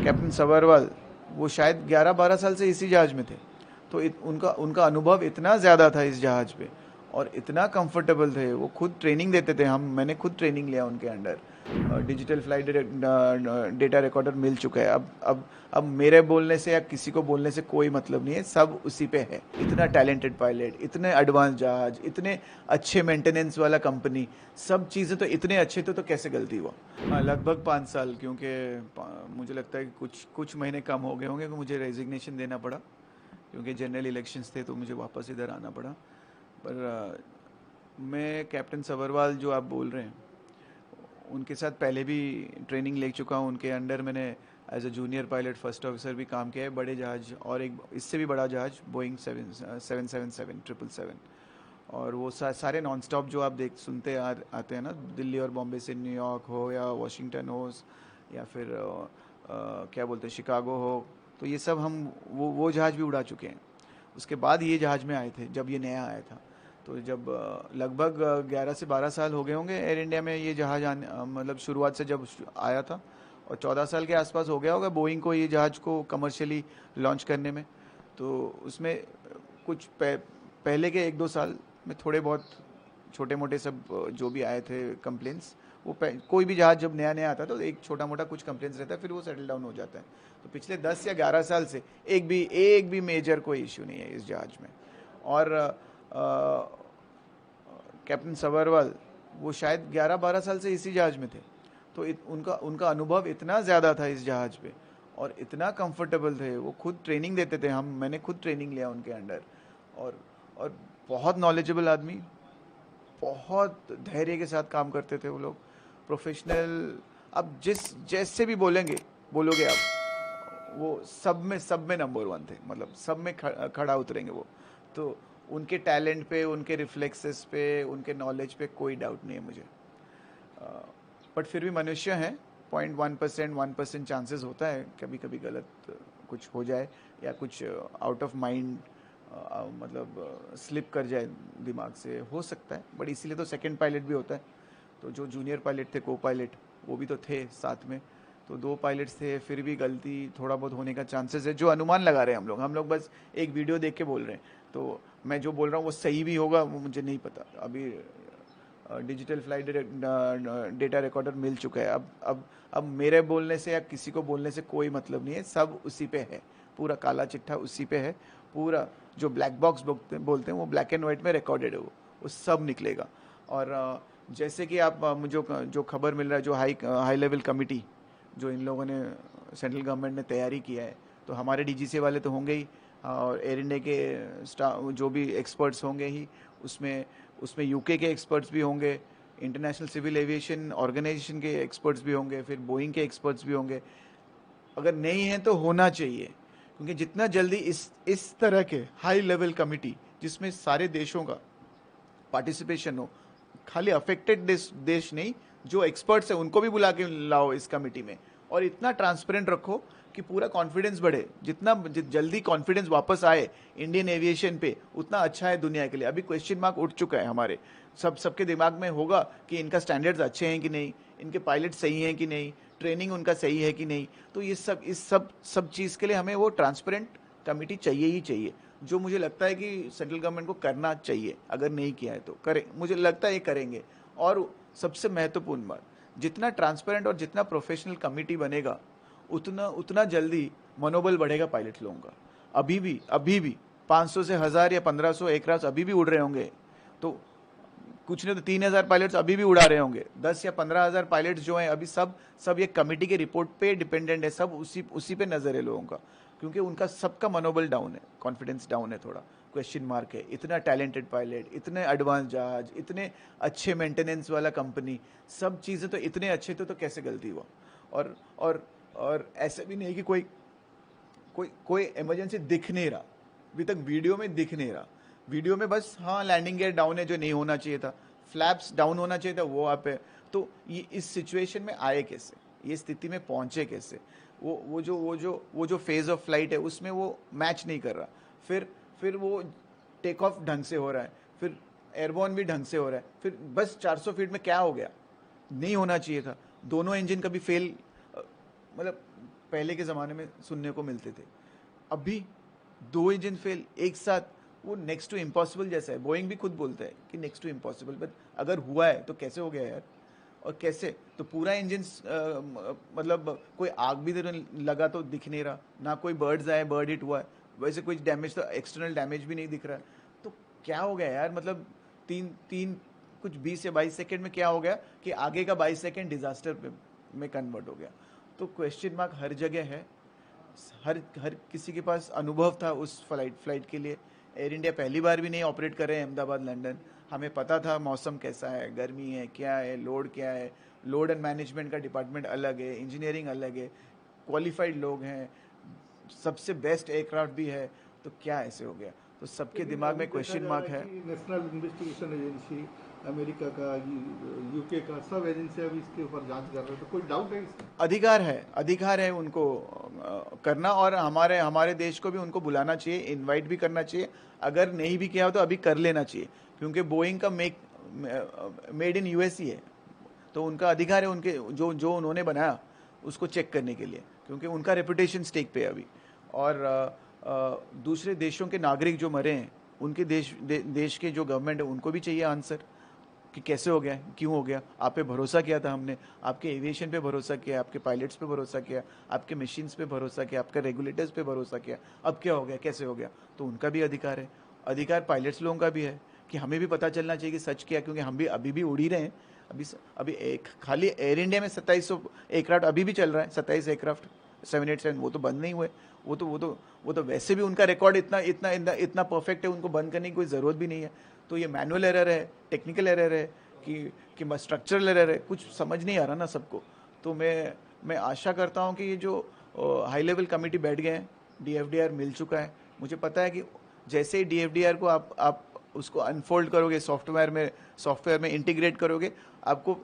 Captain Sabharwal वो शायद 11-12 साल से इसी जहाज में थे। तो उनका उनका अनुभव इतना ज़्यादा था इस जहाज पे और इतना कंफर्टेबल थे। वो खुद ट्रेनिंग देते थे, हम मैंने खुद ट्रेनिंग लिया उनके अंडर। डिजिटल फ्लाइट डेटा रिकॉर्डर मिल चुका है। अब मेरे बोलने से या किसी को बोलने से कोई मतलब नहीं है, सब उसी पे है। इतना टैलेंटेड पायलट, इतने एडवांस जहाज, इतने अच्छे मेंटेनेंस वाला कंपनी, सब चीज़ें तो इतने अच्छे थे, तो कैसे गलती हुआ। हाँ, लगभग 5 साल, क्योंकि मुझे लगता है कि कुछ कुछ महीने कम हो गए होंगे कि मुझे रेजिग्नेशन देना पड़ा, क्योंकि जनरल इलेक्शंस थे तो मुझे वापस इधर आना पड़ा। पर मैं कैप्टन सबरवाल जो आप बोल रहे हैं उनके साथ पहले भी ट्रेनिंग ले चुका हूँ। उनके अंडर मैंने as a junior pilot first officer भी काम किया है, बड़े जहाज और एक इससे भी बड़ा जहाज बोइंग 777 और वो सारे नॉन स्टॉप जो आप देख सुनते आते हैं ना, दिल्ली और बॉम्बे से न्यूयॉर्क हो या वाशिंगटन हो या फिर क्या बोलते हैं शिकागो हो, तो ये सब हम वो जहाज भी उड़ा चुके हैं। उसके बाद ये जहाज में आए थे जब ये नया आया था। तो जब लगभग 11 से 12 साल हो गए होंगे एयर इंडिया में ये जहाज मतलब शुरुआत से जब आया था, और 14 साल के आसपास हो गया होगा बोइंग को ये जहाज को कमर्शियली लॉन्च करने में। तो उसमें कुछ पहले के 1-2 साल में थोड़े बहुत छोटे मोटे सब जो भी आए थे कंप्लेंट्स, वो कोई भी जहाज जब नया नया आता है तो एक छोटा मोटा कुछ कंप्लेंट्स रहता है, फिर वो सेटल डाउन हो जाता है। तो पिछले 10 या 11 साल से एक भी मेजर कोई इश्यू नहीं है इस जहाज में। और कैप्टन सबरवाल वो शायद 11-12 साल से इसी जहाज में थे। तो उनका उनका अनुभव इतना ज़्यादा था इस जहाज पे और इतना कंफर्टेबल थे। वो खुद ट्रेनिंग देते थे, हम मैंने खुद ट्रेनिंग लिया उनके अंडर। और बहुत नॉलेजेबल आदमी, बहुत धैर्य के साथ काम करते थे वो लोग, प्रोफेशनल। अब जैसे भी बोलोगे आप, वो सब में नंबर 1 थे, मतलब सब में खड़ा उतरेंगे वो। तो उनके टैलेंट पे, उनके रिफ्लेक्सेस पे, उनके नॉलेज पे कोई डाउट नहीं है मुझे। बट फिर भी मनुष्य हैं, 0.1% चांसेस होता है कभी कभी गलत कुछ हो जाए या कुछ आउट ऑफ माइंड मतलब स्लिप कर जाए दिमाग से, हो सकता है। बट इसीलिए तो सेकंड पायलट भी होता है। तो जो जूनियर पायलट थे, को पायलट, वो भी तो थे साथ में। तो 2 पायलट्स थे, फिर भी गलती थोड़ा बहुत होने का चांसेस है, जो अनुमान लगा रहे हैं हम लोग बस एक वीडियो देख के बोल रहे हैं। तो मैं जो बोल रहा हूँ वो सही भी होगा वो मुझे नहीं पता अभी। डिजिटल फ्लाइट डेटा रिकॉर्डर मिल चुका है। अब मेरे बोलने से या किसी को बोलने से कोई मतलब नहीं है, सब उसी पे है। पूरा काला चिट्ठा उसी पे है। पूरा जो ब्लैक बॉक्स बोलते हैं वो ब्लैक एंड वाइट में रिकॉर्डेड है, वो सब निकलेगा। और जैसे कि आप मुझे जो खबर मिल रहा है, जो हाई लेवल कमिटी जो इन लोगों ने सेंट्रल गवर्नमेंट ने तैयारी किया है, तो हमारे डीजीसीए वाले तो होंगे ही, और एयर इंडिया के स्टाफ जो भी एक्सपर्ट्स होंगे ही उसमें उसमें यूके के एक्सपर्ट्स भी होंगे, इंटरनेशनल सिविल एविएशन ऑर्गेनाइजेशन के एक्सपर्ट्स भी होंगे, फिर बोइंग के एक्सपर्ट्स भी होंगे। अगर नहीं है तो होना चाहिए, क्योंकि जितना जल्दी इस तरह के हाई लेवल कमिटी जिसमें सारे देशों का पार्टिसिपेशन हो, खाली अफेक्टेड देश नहीं, जो एक्सपर्ट्स है उनको भी बुला के लाओ इस कमिटी में, और इतना ट्रांसपेरेंट रखो कि पूरा कॉन्फिडेंस बढ़े। जितना जल्दी कॉन्फिडेंस वापस आए इंडियन एविएशन पे, उतना अच्छा है दुनिया के लिए। अभी क्वेश्चन मार्क उठ चुका है हमारे सबके दिमाग में होगा कि इनका स्टैंडर्ड्स अच्छे हैं कि नहीं, इनके पायलट सही हैं कि नहीं, ट्रेनिंग उनका सही है कि नहीं। तो ये सब सब चीज़ के लिए हमें वो ट्रांसपेरेंट कमिटी चाहिए ही चाहिए, जो मुझे लगता है कि सेंट्रल गवर्नमेंट को करना चाहिए। अगर नहीं किया है तो करें, मुझे लगता है ये करेंगे। और सबसे महत्वपूर्ण बात, जितना ट्रांसपेरेंट और जितना प्रोफेशनल कमिटी बनेगा, उतना उतना जल्दी मनोबल बढ़ेगा पायलट लोगों का। अभी भी 500 से 1000 या 1500 एयरक्राफ्ट अभी भी उड़ रहे होंगे, तो कुछ नहीं तो 3000 पायलट्स अभी भी उड़ा रहे होंगे। 10 या 15,000 पायलट्स जो हैं अभी, सब सब ये कमिटी के रिपोर्ट पे डिपेंडेंट है, सब उसी उसी पे नजर है लोगों का। क्योंकि उनका सबका मनोबल डाउन है, कॉन्फिडेंस डाउन है, थोड़ा क्वेश्चन मार्क है। इतना टैलेंटेड पायलट, इतने एडवांस जहाज, इतने अच्छे मेंटेनेंस वाला कंपनी, सब चीज़ें तो इतने अच्छे थे, तो कैसे गलती हुआ। और और और ऐसे भी नहीं कि कोई कोई कोई इमरजेंसी दिख नहीं रहा, अभी तक वीडियो में दिख नहीं रहा। वीडियो में बस हाँ लैंडिंग गियर डाउन है जो नहीं होना चाहिए था, फ्लैप्स डाउन होना चाहिए था, वो आप है। तो ये इस सिचुएशन में आए कैसे, ये स्थिति में पहुंचे कैसे, वो जो फेज ऑफ फ्लाइट है उसमें वो मैच नहीं कर रहा। फिर वो टेक ऑफ ढंग से हो रहा है, फिर एयरबॉर्न भी ढंग से हो रहा है, फिर बस 400 फीट में क्या हो गया, नहीं होना चाहिए था। दोनों इंजन कभी फेल, मतलब पहले के ज़माने में सुनने को मिलते थे। अभी 2 इंजन फेल एक साथ, वो नेक्स्ट टू इम्पॉसिबल जैसा है। बोइंग भी खुद बोलता है कि नेक्स्ट टू इम्पॉसिबल, बट अगर हुआ है तो कैसे हो गया यार? और कैसे? तो पूरा इंजन मतलब कोई आग भी लगा तो दिख नहीं रहा, ना कोई बर्ड्स आए, बर्ड हिट हुआ है, वैसे कोई डैमेज तो एक्सटर्नल डैमेज भी नहीं दिख रहा है। तो क्या हो गया यार? मतलब तीन कुछ 20 या 22 सेकेंड में क्या हो गया कि आगे का 22 सेकेंड डिजास्टर में कन्वर्ट हो गया। तो क्वेश्चन मार्क हर जगह है। हर किसी के पास अनुभव था उस फ्लाइट के लिए। एयर इंडिया पहली बार भी नहीं ऑपरेट कर रहे हैं अहमदाबाद लंदन। हमें पता था मौसम कैसा है, गर्मी है, क्या है, लोड क्या है। लोड एंड मैनेजमेंट का डिपार्टमेंट अलग है, इंजीनियरिंग अलग है, क्वालिफाइड लोग हैं, सबसे बेस्ट एयरक्राफ्ट भी है। तो क्या ऐसे हो गया? तो सबके दिमाग में क्वेश्चन मार्क है। नेशनल इन्वेस्टिगेशन एजेंसी, अमेरिका का, यूके का, सब एजेंसियां भी इसके ऊपर जांच कर रहे हैं। तो कोई डाउट है इसमें? अधिकार है उनको करना, और हमारे देश को भी उनको बुलाना चाहिए, इनवाइट भी करना चाहिए। अगर नहीं भी किया हो तो अभी कर लेना चाहिए, क्योंकि बोइंग का मेड इन यूएस ही है। तो उनका अधिकार है, उनके जो उन्होंने बनाया उसको चेक करने के लिए, क्योंकि उनका रेपुटेशन स्टेक पे है अभी। और दूसरे देशों के नागरिक जो मरे हैं, उनके देश के जो गवर्नमेंट है उनको भी चाहिए आंसर कि कैसे हो गया, क्यों हो गया। आप पे भरोसा किया था हमने, आपके एविएशन पे भरोसा किया, आपके पायलट्स पे भरोसा किया, आपके मशीन्स पे भरोसा किया, आपके रेगुलेटर्स पे भरोसा किया। अब क्या हो गया, कैसे हो गया? तो उनका भी अधिकार है। अधिकार पायलट्स लोगों का भी है कि हमें भी पता चलना चाहिए कि सच क्या, क्योंकि हम भी अभी भी उड़ ही रहे हैं। अभी एक खाली एयर इंडिया में 2700 एयरक्राफ्ट अभी भी चल रहा है। 27 एयरक्राफ्ट 787, वो तो बंद नहीं हुए। वो तो वैसे भी उनका रिकॉर्ड इतना परफेक्ट है, उनको बंद करने की कोई ज़रूरत भी नहीं है। तो ये मैनुअल एरर है, टेक्निकल एरर है कि स्ट्रक्चरल एरर है, कुछ समझ नहीं आ रहा ना सबको। तो मैं आशा करता हूँ कि ये जो हाई लेवल कमेटी बैठ गए हैं, DFDR मिल चुका है। मुझे पता है कि जैसे ही DFDR को आप उसको अनफोल्ड करोगे, सॉफ्टवेयर में इंटीग्रेट करोगे, आपको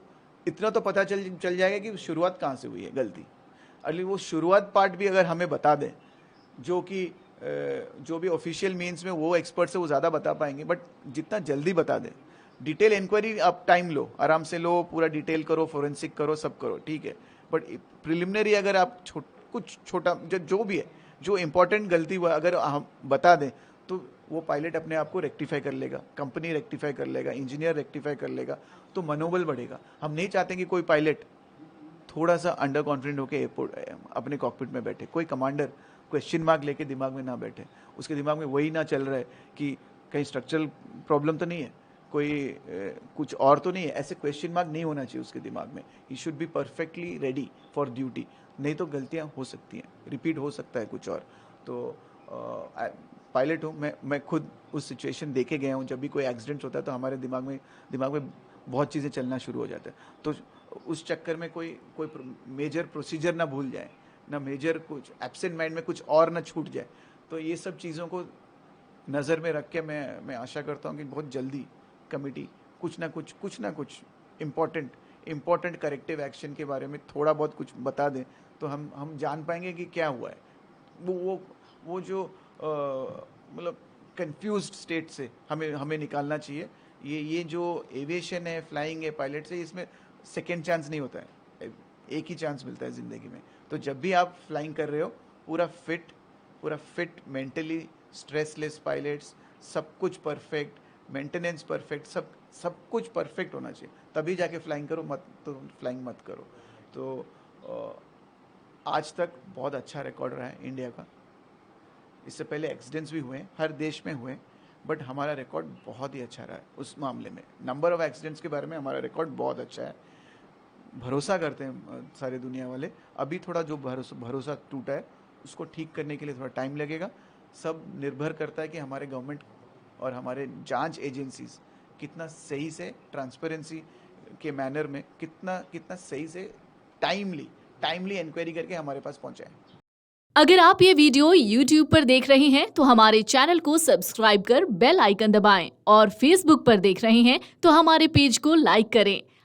इतना तो पता चल जाएगा कि शुरुआत कहाँ से हुई है गलती। अगली वो शुरुआत पार्ट भी अगर हमें बता दें, जो भी ऑफिशियल मीन्स में वो एक्सपर्ट्स है वो ज़्यादा बता पाएंगे, बट जितना जल्दी बता दें। डिटेल इंक्वायरी आप टाइम लो, आराम से लो, पूरा डिटेल करो, फोरेंसिक करो, सब करो, ठीक है। बट प्रिलिमिनरी अगर आप कुछ छोटा जो भी है, जो इंपॉर्टेंट गलती हुआ अगर हम बता दें, तो वो पायलट अपने आप को रेक्टिफाई कर लेगा, कंपनी रेक्टिफाई कर लेगा, इंजीनियर रेक्टिफाई कर लेगा, तो मनोबल बढ़ेगा। हम नहीं चाहते कि कोई पायलट थोड़ा सा अंडर कॉन्फिडेंट होकर एयरपोर्ट अपने कॉकपिट में बैठे। कोई कमांडर क्वेश्चन मार्क लेके दिमाग में ना बैठे, उसके दिमाग में वही ना चल रहा है कि कहीं स्ट्रक्चरल प्रॉब्लम तो नहीं है, कोई कुछ और तो नहीं है। ऐसे क्वेश्चन मार्क नहीं होना चाहिए उसके दिमाग में। He should be perfectly ready for duty, नहीं तो गलतियां हो सकती हैं, रिपीट हो सकता है कुछ और। तो पायलट हूँ मैं खुद उस सिचुएशन देखे गया हूँ। जब भी कोई एक्सीडेंट होता है तो हमारे दिमाग में बहुत चीज़ें चलना शुरू हो जाता है। तो उस चक्कर में कोई मेजर प्रोसीजर ना भूल जाए, ना मेजर कुछ एब्सेंट माइंड में कुछ और ना छूट जाए। तो ये सब चीज़ों को नज़र में रख के मैं आशा करता हूँ कि बहुत जल्दी कमेटी कुछ ना कुछ इम्पोर्टेंट करेक्टिव एक्शन के बारे में थोड़ा बहुत कुछ बता दें, तो हम जान पाएंगे कि क्या हुआ है। वो जो मतलब कंफ्यूज्ड स्टेट से हमें निकालना चाहिए। ये जो एविएशन है, फ्लाइंग है, पायलट से, इसमें सेकेंड चांस नहीं होता है, एक ही चांस मिलता है ज़िंदगी में। तो जब भी आप फ्लाइंग कर रहे हो, पूरा फिट मेंटली, स्ट्रेसलेस पायलट्स, सब कुछ परफेक्ट, मेंटेनेंस परफेक्ट, सब कुछ परफेक्ट होना चाहिए, तभी जाके फ्लाइंग करो, फ्लाइंग मत करो। तो आज तक बहुत अच्छा रिकॉर्ड रहा है इंडिया का। इससे पहले एक्सीडेंट्स भी हुए हैं, हर देश में हुए, बट हमारा रिकॉर्ड बहुत ही अच्छा रहा है उस मामले में। नंबर ऑफ एक्सीडेंट्स के बारे में हमारा रिकॉर्ड बहुत अच्छा है। भरोसा करते हैं सारे दुनिया वाले। अभी थोड़ा जो भरोसा टूटा है उसको ठीक करने के लिए थोड़ा टाइम लगेगा। सब निर्भर करता है कि हमारे गवर्नमेंट और हमारे जांच एजेंसीज कितना सही से ट्रांसपेरेंसी के मैनर में कितना सही से टाइमली इंक्वायरी करके हमारे पास पहुंचाएं। अगर आप ये वीडियो YouTube पर देख रहे हैं तो हमारे चैनल को सब्सक्राइब कर बेल आइकन दबाएं, और Facebook पर देख रहे हैं तो हमारे पेज को लाइक करें।